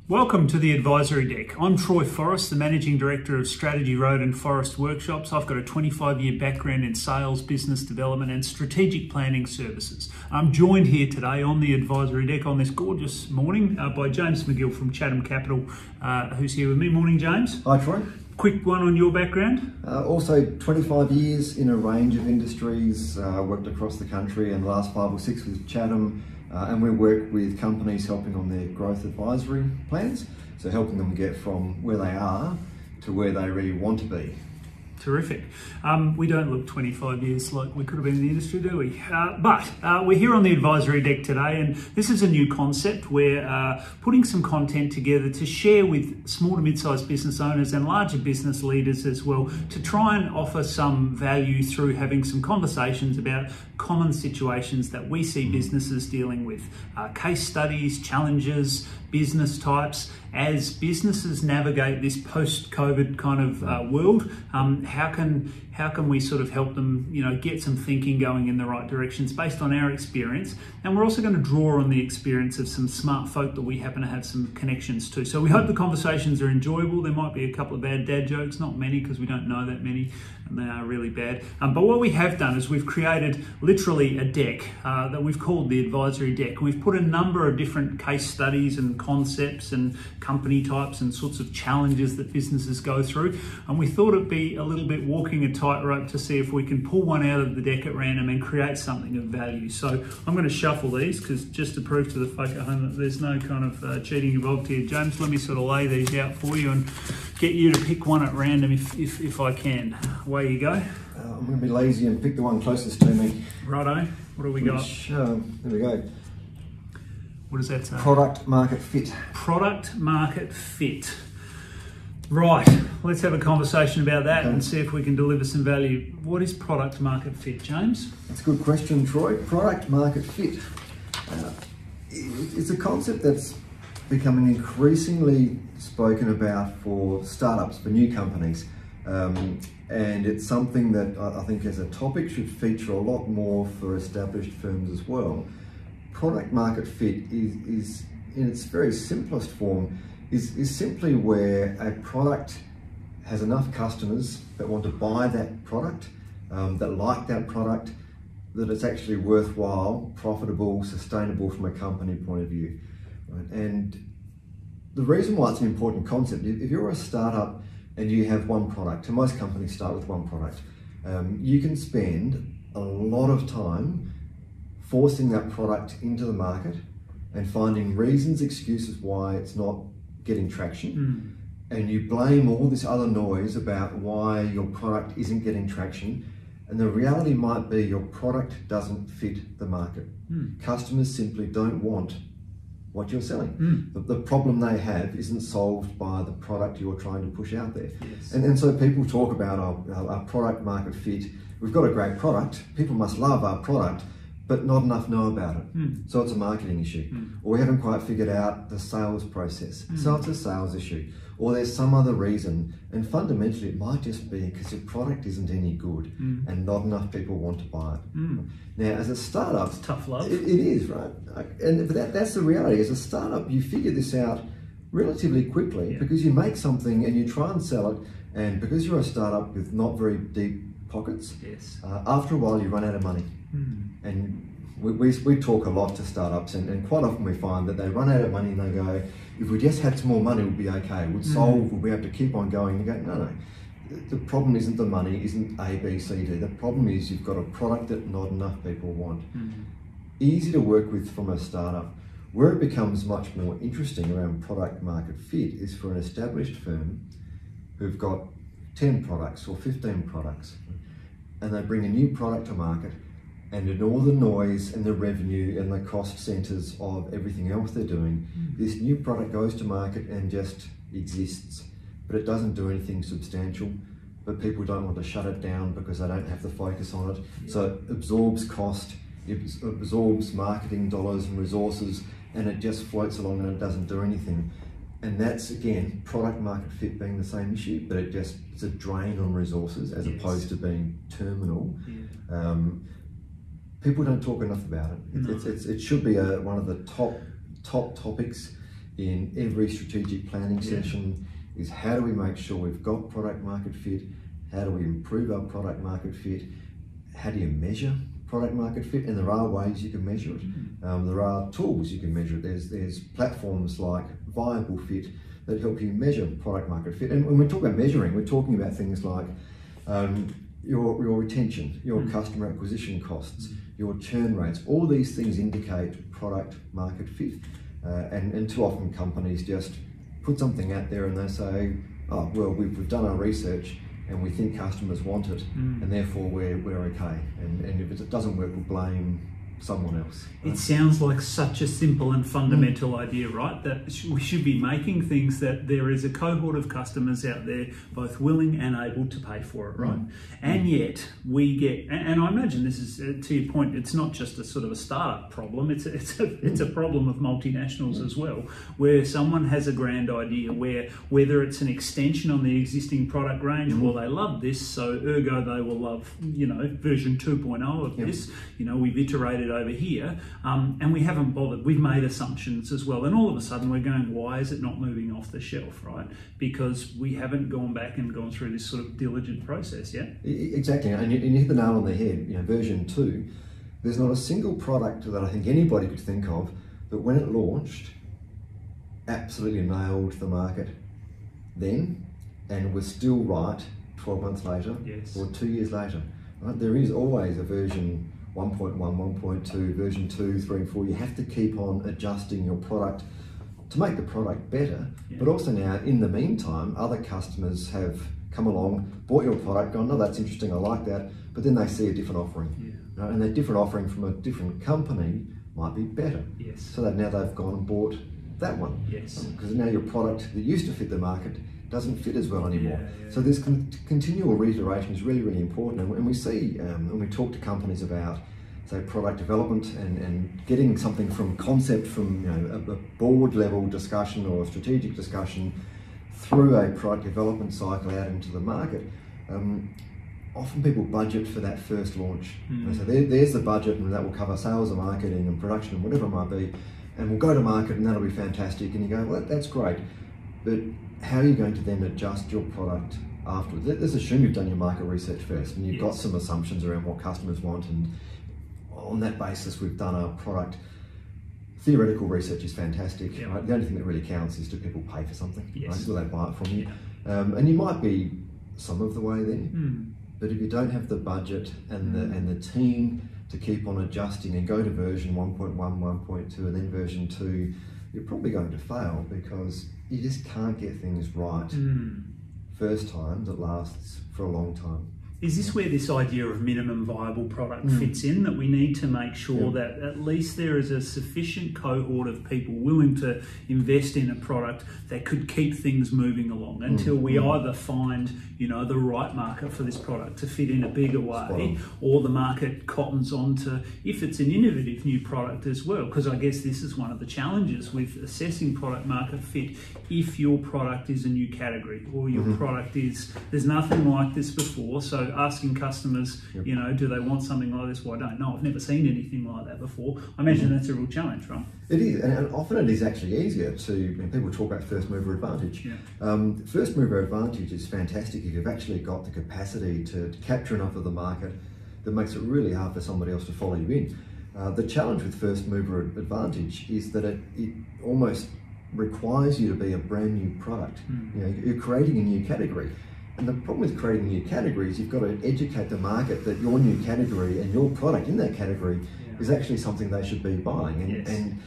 Welcome to the Advisory Deck. I'm Troy Forrest, the Managing Director of Strategy Road and Forrest Workshops. I've got a 25-year background in sales, business development and strategic planning services. I'm joined here today on the Advisory Deck on this gorgeous morning by James McGill from Chatham Capital, who's here with me. Morning, James. Hi, Troy. Quick one on your background. Also 25 years in a range of industries, worked across the country, and the last 5 or 6 with Chatham. And we work with companies helping on their growth advisory plans, so helping them get from where they are to where they really want to be. Terrific. We don't look 25 years like we could have been in the industry, do we? But we're here on the Advisory Deck today, and this is a new concept. We're putting some content together to share with small to mid-sized business owners and larger business leaders as well, to try and offer some value through having some conversations about common situations that we see businesses dealing with, case studies, challenges, business types. As businesses navigate this post-COVID kind of world, how can we sort of help them, get some thinking going in the right directions based on our experience? And we're also going to draw on the experience of some smart folk that we happen to have some connections to. So we hope the conversations are enjoyable. There might be a couple of bad dad jokes, not many because we don't know that many, and they are really bad. But what we have done is we've created literally a deck that we've called the Advisory Deck. We've put a number of different case studies and concepts and company types and sorts of challenges that businesses go through. And we thought it'd be a little bit walking a tightrope to see if we can pull one out of the deck at random and create something of value. So I'm going to shuffle these because just to prove to the folk at home that there's no kind of cheating involved here. James, let me sort of lay these out for you and get you to pick one at random if I can. Away you go. I'm going to be lazy and pick the one closest to me. Righto. What do we got? There we go. What does that say? Product market fit. Product market fit. Right, let's have a conversation about that and see if we can deliver some value. What is product market fit, James? That's a good question, Troy. Product market fit. It's a concept that's becoming increasingly spoken about for startups, for new companies. And it's something that I think as a topic should feature a lot more for established firms as well. Product market fit is in its very simplest form, is simply where a product has enough customers that want to buy that product, that like that product, that it's actually worthwhile, profitable, sustainable from a company point of view. Right? And the reason why it's an important concept, if you're a startup and you have one product, and most companies start with one product, you can spend a lot of time forcing that product into the market and finding reasons, excuses why it's not getting traction. And you blame all this other noise about why your product isn't getting traction. And the reality might be your product doesn't fit the market. Customers simply don't want what you're selling. The problem they have isn't solved by the product you're trying to push out there. Yes. And so people talk about our product market fit. We've got a great product, people must love our product, but not enough know about it. So it's a marketing issue. Or we haven't quite figured out the sales process. So it's a sales issue. Or there's some other reason. And fundamentally, it might just be because your product isn't any good and not enough people want to buy it. Now, as a startup, it's tough love. It is, right? And that's the reality. As a startup, you figure this out relatively quickly because you make something and you try and sell it. And because you're a startup with not very deep pockets, after a while, you run out of money. And we talk a lot to startups, and quite often we find that they run out of money and they go, if we just had some more money, we'd be okay. We'd solve, we'd be able to keep on going. And you go, no. The problem isn't the money, isn't A, B, C, D. The problem is you've got a product that not enough people want. Easy to work with from a startup. Where it becomes much more interesting around product market fit is for an established firm who've got 10 products or 15 products, and they bring a new product to market, and in all the noise and the revenue and the cost centers of everything else they're doing, this new product goes to market and just exists, but it doesn't do anything substantial. But people don't want to shut it down because they don't have the focus on it. So it absorbs cost, it absorbs marketing dollars and resources, and it just floats along and it doesn't do anything. And that's, again, product market fit being the same issue, but it's a drain on resources as opposed to being terminal. People don't talk enough about it. It should be one of the top topics in every strategic planning session is how do we make sure we've got product market fit, how do we improve our product market fit, how do you measure product market fit, and there are ways you can measure it. There are tools you can measure it. There's platforms like Viable Fit that help you measure product market fit. And when we talk about measuring, we're talking about things like your retention, your customer acquisition costs, your churn rates. All these things indicate product market fit. And too often companies just put something out there and they say, oh, well, we've done our research and we think customers want it, and therefore we're okay. And if it doesn't work, we'll blame someone else. It sounds like such a simple and fundamental idea, right? That we should be making things that there is a cohort of customers out there both willing and able to pay for it, right? And yet we get, and I imagine this is, to your point, it's not just a sort of a startup problem, it's a problem of multinationals as well, where someone has a grand idea where whether it's an extension on the existing product range, well, they love this, so ergo they will love, you know, version 2.0 of this, you know, we've iterated over here, and we haven't bothered. We've made assumptions as well, and all of a sudden we're going, why is it not moving off the shelf, right? Because we haven't gone back and gone through this sort of diligent process yet. Exactly, and you hit the nail on the head. You know, version 2, there's not a single product that I think anybody could think of that when it launched absolutely nailed the market then and was still right 12 months later or 2 years later. Right? There is always a version 1.1, 1.2, version 2, 3 and 4. You have to keep on adjusting your product to make the product better, but also now in the meantime other customers have come along, bought your product, gone, no, that's interesting, I like that, but then they see a different offering, right? And that different offering from a different company might be better, so that now they've gone and bought that one, because now your product that used to fit the market doesn't fit as well anymore. So this continual reiteration is really, really important. And we see, when we talk to companies about, say, product development and getting something from concept, from a board level discussion or a strategic discussion through a product development cycle out into the market, often people budget for that first launch. So there's the budget, and that will cover sales and marketing and production and whatever it might be, and we'll go to market and that'll be fantastic. And you go, well, that's great, but how are you going to then adjust your product afterwards? Let's assume you've done your market research first and you've got some assumptions around what customers want, and on that basis we've done our product. Theoretical research is fantastic, right? The only thing that really counts is do people pay for something, right? Will they buy it from you? And you might be some of the way there, but if you don't have the budget and the team to keep on adjusting and go to version 1.1, 1.2 and then version 2, you're probably going to fail because you just can't get things right first time that lasts for a long time. Is this where this idea of minimum viable product fits in, that we need to make sure that at least there is a sufficient cohort of people willing to invest in a product that could keep things moving along until we either find, you know, the right market for this product to fit in a bigger way, or the market cottons on to, if it's an innovative new product as well, because I guess this is one of the challenges with assessing product market fit. If your product is a new category, or your product is, there's nothing like this before, so asking customers, you know, do they want something like this? Well, I don't know. I've never seen anything like that before. I imagine that's a real challenge, right? It is, and often it is actually easier to, when people talk about first mover advantage. First mover advantage is fantastic if you've actually got the capacity to capture enough of the market that makes it really hard for somebody else to follow you in. The challenge with first mover advantage is that it almost requires you to be a brand new product. You know, you're creating a new category. And the problem with creating a new category is you've got to educate the market that your new category and your product in that category is actually something they should be buying. And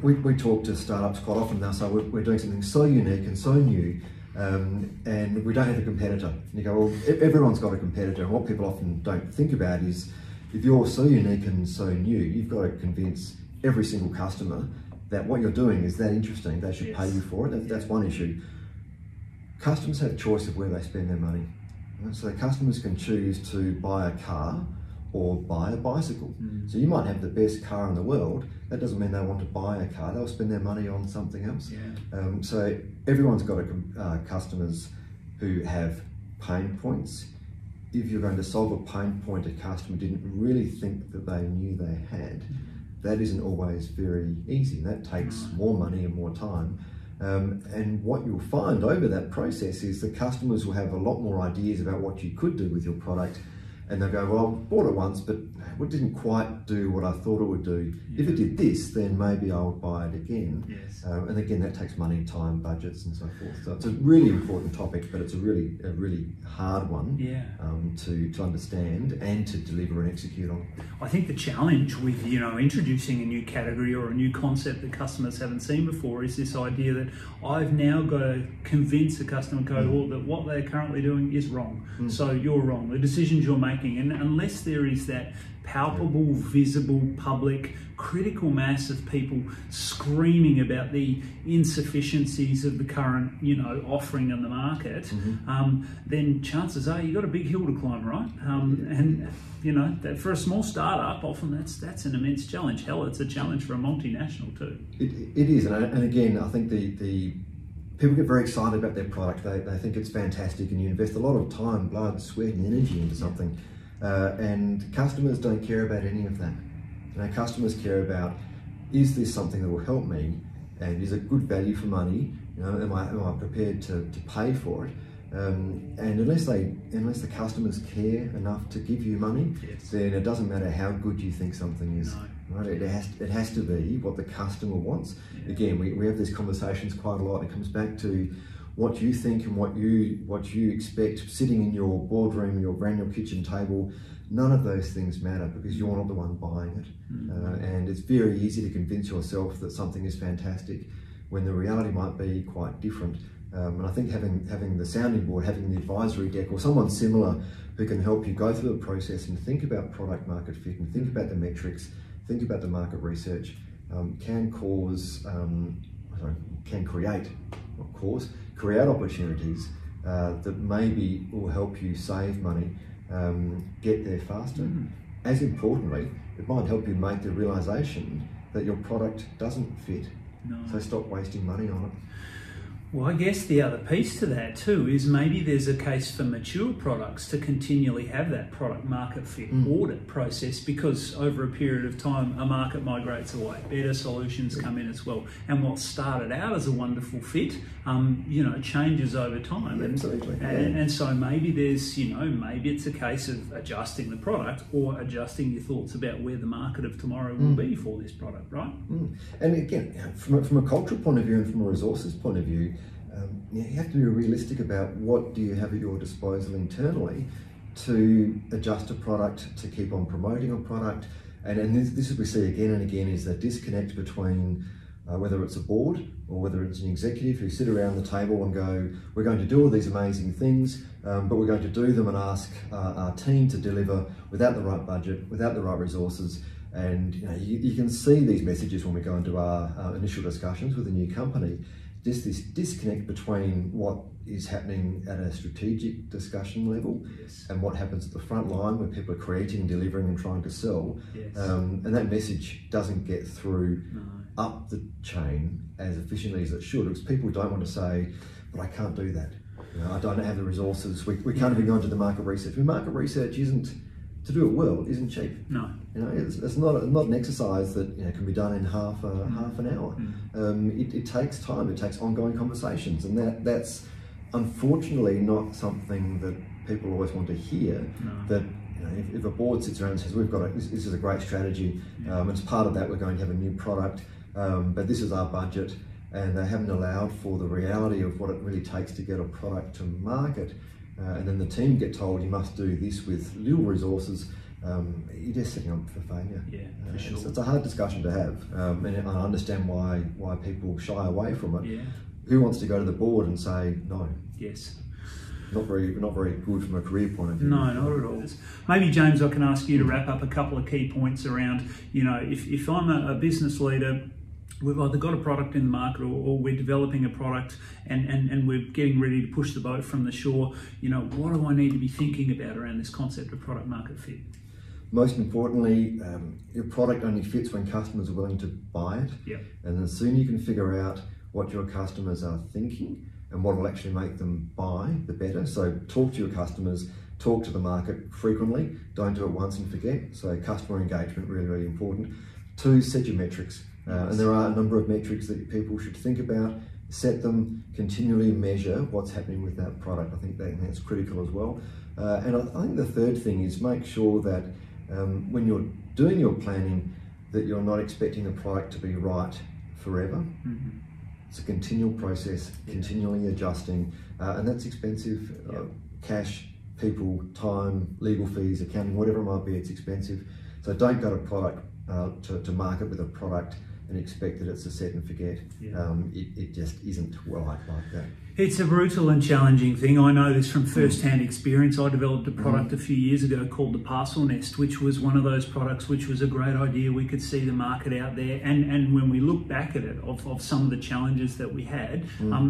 we talk to startups quite often. They'll say, we're doing something so unique and so new, and we don't have a competitor. And you go, well, everyone's got a competitor. And what people often don't think about is, if you're so unique and so new, you've got to convince every single customer that what you're doing is that interesting. They should pay you for it. That's one issue. Customers have choice of where they spend their money. So customers can choose to buy a car or buy a bicycle. So you might have the best car in the world. That doesn't mean they want to buy a car. They'll spend their money on something else. So everyone's got customers who have pain points. If you're going to solve a pain point a customer didn't really think that they knew they had, that isn't always very easy. That takes more money and more time. And what you'll find over that process is the customers will have a lot more ideas about what you could do with your product, and they'll go, well, I bought it once, but it didn't quite do what I thought it would do. Yeah. If it did this, then maybe I would buy it again. Yes. And again, that takes money, time, budgets, and so forth. So it's a really important topic, but it's a really hard one to understand and to deliver and execute on. I think the challenge with introducing a new category or a new concept that customers haven't seen before is this idea that I've now got to convince the customer cohort that what they're currently doing is wrong. So you're wrong. The decisions you're making, and unless there is that palpable, visible, public, critical mass of people screaming about the insufficiencies of the current, offering in the market, then chances are you've got a big hill to climb, right? And that for a small startup, often that's an immense challenge. Hell, it's a challenge for a multinational too. It is, and again, I think the people get very excited about their product. They think it's fantastic, and you invest a lot of time, blood, sweat, and energy into something. And customers don't care about any of that. Customers care about, is this something that will help me, and is it good value for money? Am I prepared to pay for it? And unless the customers care enough to give you money, then it doesn't matter how good you think something is. No. Right? It has to be what the customer wants. Yeah. Again, we have these conversations quite a lot. It comes back to what you think and what you expect sitting in your boardroom, your brand new kitchen table. None of those things matter because you're not the one buying it. And it's very easy to convince yourself that something is fantastic when the reality might be quite different. And I think having the sounding board, having the advisory deck, or someone similar who can help you go through the process and think about product market fit and think about the metrics, think about the market research, can create opportunities that maybe will help you save money, get there faster. As importantly, it might help you make the realization that your product doesn't fit. So stop wasting money on it. Well, I guess the other piece to that too is maybe there's a case for mature products to continually have that product market fit audit process, because over a period of time a market migrates away, better solutions come in as well, and what started out as a wonderful fit changes over time. Absolutely. And so maybe there's maybe it's a case of adjusting the product or adjusting your thoughts about where the market of tomorrow will be for this product, right? And again, from a cultural point of view and from a resources point of view, you have to be realistic about what do you have at your disposal internally to adjust a product, to keep on promoting a product. And this is we see again and again is that disconnect between whether it's a board or whether it's an executive who sit around the table and go, we're going to do all these amazing things, but we're going to do them and ask our team to deliver without the right budget, without the right resources. And you can see these messages when we go into our initial discussions with a new company. Just this disconnect between what is happening at a strategic discussion level and what happens at the front line where people are creating, delivering and trying to sell. And that message doesn't get through up the chain as efficiently as it should, because people don't want to say, but I can't do that. I don't have the resources. We can't even go into the market research. Market research isn't, to do it well, isn't cheap. No. It's not an exercise that can be done in half an hour. It takes time. It takes ongoing conversations, and that's unfortunately not something that people always want to hear. That if a board sits around and says, this is a great strategy, as part of that we're going to have a new product, but this is our budget, and they haven't allowed for the reality of what it really takes to get a product to market. And then the team get told you must do this with little resources, you're just setting up for failure. For sure. It's a hard discussion to have, and I understand why people shy away from it. Who wants to go to the board and say no? Not very good from a career point of view. No, not at all. Maybe, James, I can ask you to wrap up a couple of key points around, if I'm a business leader, we've either got a product in the market or we're developing a product and we're getting ready to push the boat from the shore, what do I need to be thinking about around this concept of product market fit? Most importantly, your product only fits when customers are willing to buy it. And the sooner you can figure out what your customers are thinking and what will actually make them buy, the better. So talk to your customers, talk to the market frequently. Don't do it once and forget. So customer engagement, really, really important. 2, set your metrics. And there are a number of metrics that people should think about, set them, continually measure what's happening with that product. I think that's critical as well. And I think the third thing is make sure that when you're doing your planning, that you're not expecting the product to be right forever. Mm-hmm. It's a continual process, continually adjusting, and that's expensive. Cash, people, time, legal fees, accounting, whatever it might be, it's expensive. So don't go to product to market with a product and expect that it's a set and forget. It just isn't like that. It's a brutal and challenging thing. I know this from first-hand experience. I developed a product a few years ago called the Parcel Nest, which was one of those products which was a great idea. We could see the market out there, and when we look back at it, of some of the challenges that we had,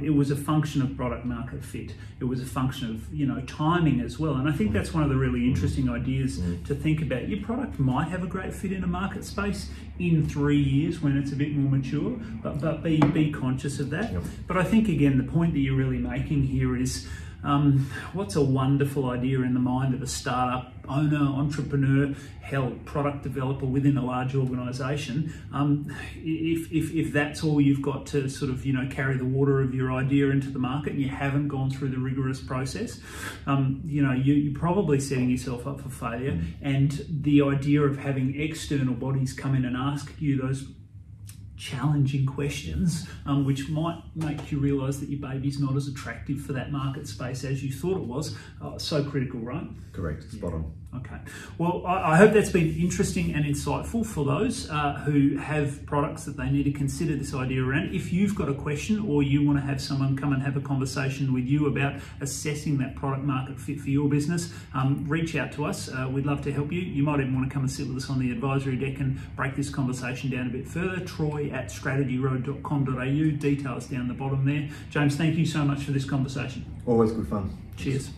it was a function of product market fit. It was a function of timing as well. And I think that's one of the really interesting ideas to think about. Your product might have a great fit in a market space in 3 years when it's a bit more mature, but be conscious of that. But I think again the point that you're really making here is what's a wonderful idea in the mind of a startup owner, entrepreneur, product developer within a large organisation. If that's all you've got to sort of carry the water of your idea into the market, and you haven't gone through the rigorous process, you're probably setting yourself up for failure. And the idea of having external bodies come in and ask you those challenging questions, which might make you realise that your baby's not as attractive for that market space as you thought it was, so critical, right? Correct, spot on. Okay, well, I hope that's been interesting and insightful for those who have products that they need to consider this idea around. If you've got a question or you want to have someone come and have a conversation with you about assessing that product market fit for your business, reach out to us. We'd love to help you. You might even want to come and sit with us on the advisory deck and break this conversation down a bit further. Troy@strategyroad.com.au, details down the bottom there. James, thank you so much for this conversation. Always good fun. Cheers.